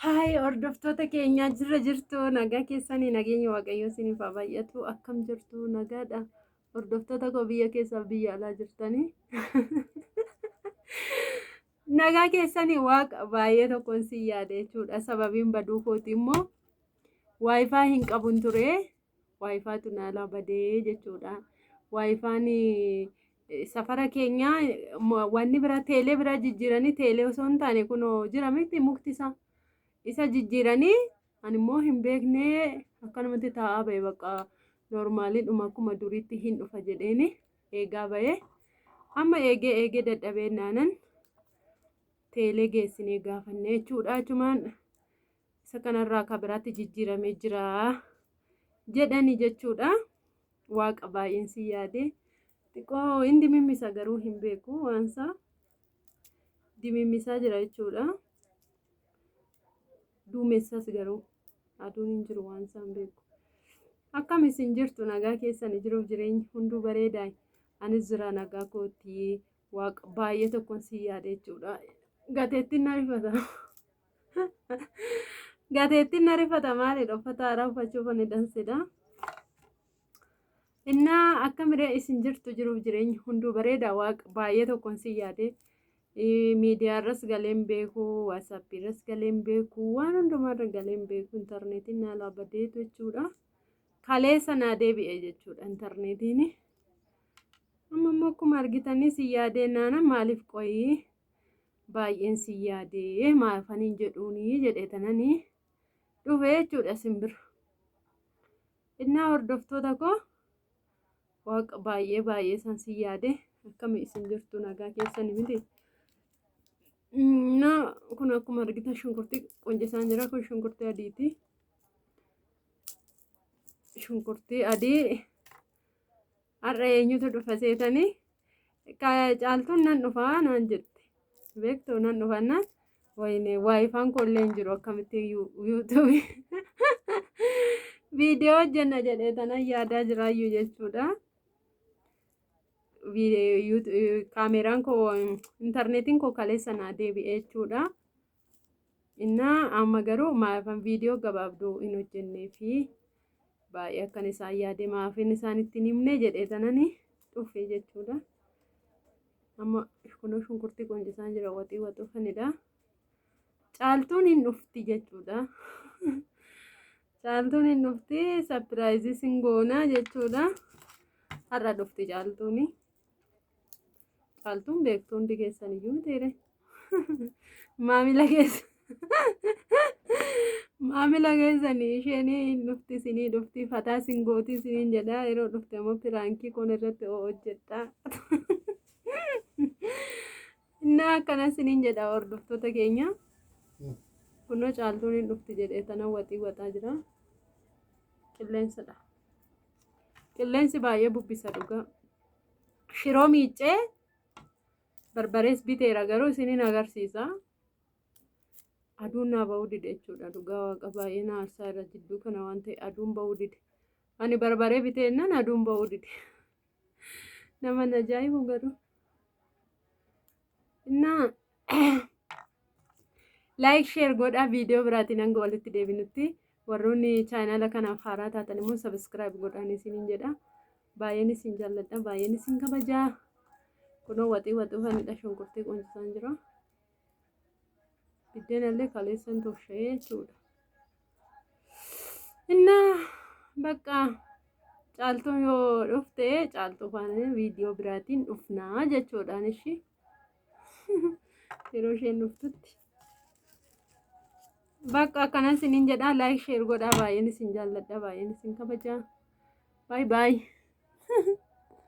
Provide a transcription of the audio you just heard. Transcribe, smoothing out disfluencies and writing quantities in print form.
Hai hordoftoota keenyaa jirtu nagaa keessanii nageenya waaqayyoo isiniif haa baay'atu akkam jirtu nagaadha hordoftoota koo biyya keessaaf biyya alaa jirtanii nagaa keessanii waaqa baay'ee tokkoon si yaada jechuudha sababiin baduu kooti immoo waayifaa hin qabun ture waayifaatu naalaa badee jechuudha waayifaan safara keenyaa wanni bira teelee bira jijjiiranii teelee osoo hin taane kunoo jira miti muktisaa isa jijjiiranii ani immoo hin beekne akkanumatti taa'aa ba'e bakka noormaaliidhuma akkuma duriitti hin dhufa jedheeni eegaa ba'e amma eegee dadhabee naanan teelee geessinee gaafannee jechuudha achumaan isa kanarraa akka biraatti jijjiiramee jira jedhani jechuudha waaqa baay'een si yaade xiqqoo inni mimmisa garuu hin beeku waansa dimimmisaa jira jechuudha. Duumessas garuu aduun hin jiru waan isaan beeku. Akkam isin jirtu nagaa keessan jiruuf jireenya hunduu bareedaa. Anis jira nagaa kootii waaqa baay'ee tokkoon si yaada jechuudha. Gateettiin na rifata. Gateettiin na rifata maalidha uffata haaraa uffachuuf ani dansedha. Innaa akkamiree isin jirtu jiruuf jireenya hunduu bareedaa waaqa baay'ee tokkoon si yaade. Miidiyaa irras galeen beeku waatsaappii irras galeen beeku waan hundumarra galeen beeku intarneetiin naalaa badeetu jechuudha kaleessa naa deebi'e jechuudha intarneetiin amma immoo akkuma argitanii si yaadee naana maaliif qoyii baay'een si yaadee maafaniin jedhuunii jedheetananii dhufe jechuudha simbira innaa hordoftoota koo waaqa baay'ee isaan si yaade akkami isin jirtu nagaa keessanii miti. Kun akkuma argitan shunkurtii qoncisaan jira kun shunkurtii adiiti. Shunkurtii adii har'a eenyutu dhufa seetanii caaltuun nan dhufaa naan jetti beektuu nan dhufannaan wayne waayifaan kollee hin jiru akkamitti yuutuubii viidiyoo hojjenna jedhee tanan yaadaa jiraayyuu jechuudha. Kaameraan koo intarneetiin koo kaleessa naa deebi'e jechuudha. Innaa amma garuu maafan viidiyoo gabaabduu hin hojjennee fi baay'ee akkan isaan yaade maafin isaan ittiin himne jedhee tananii dhufe jechuudha. Amma kunoo shunkurtii qoncisaan jira waxii waxuufanidha. Caaltuun hin dhufti jechuudha. Caaltuun hin dhufti sapiraayizii singoonaa jechuudha. Har'a dhufti caaltuuni. Caaltuun beektuu hundi keessan iyyuu miteere maamila keessanii isheen dhufti isinii dhufti fataa singootii isiniin jedha yeroo dhufte immoo piraankii kun irratti hojjedha innaa akkana isiniin jedha hordoftoota keenya kunoo caaltuun hin dhufti jedhee tana waxii waxaa jira qilleensadha qilleensi baay'ee bubbisa dhugaa shiroo miiccee barbarees biteera garuu isiniin agarsiisa aduun naa ba'uu dide jechuudha dhugaa waaqa baay'ee na aarsaa irra jidduu kana waan ta'e aduun ba'uu dide ani barbaree biteennan aduun ba'uu dide nama ajaa'ibu garuu innaa laayik sheer godhaa viidiyoo biraatiin hanga walitti deebinutti warroonni chaanaala kanaaf haaraa taatan immoo sabiskiraayib godhaan isiniin jedha baay'een isin jaalladha baay'een isin kabajaa kunoo waxii waxuufanidha shunkurtii qoncisaan jira biddeenallee kaleessan tolchee jechuudha innaa bakka caaltuun yoo dhufte caaltuu faana viidiyoo biraatiin dhufnaa jechuudhaan ishii yeroo isheen dhuftutti bakka akkana isiniin jedhaa laayik sheer godhaa baay'een isin jaalladha baay'een isin kabajaa baay baay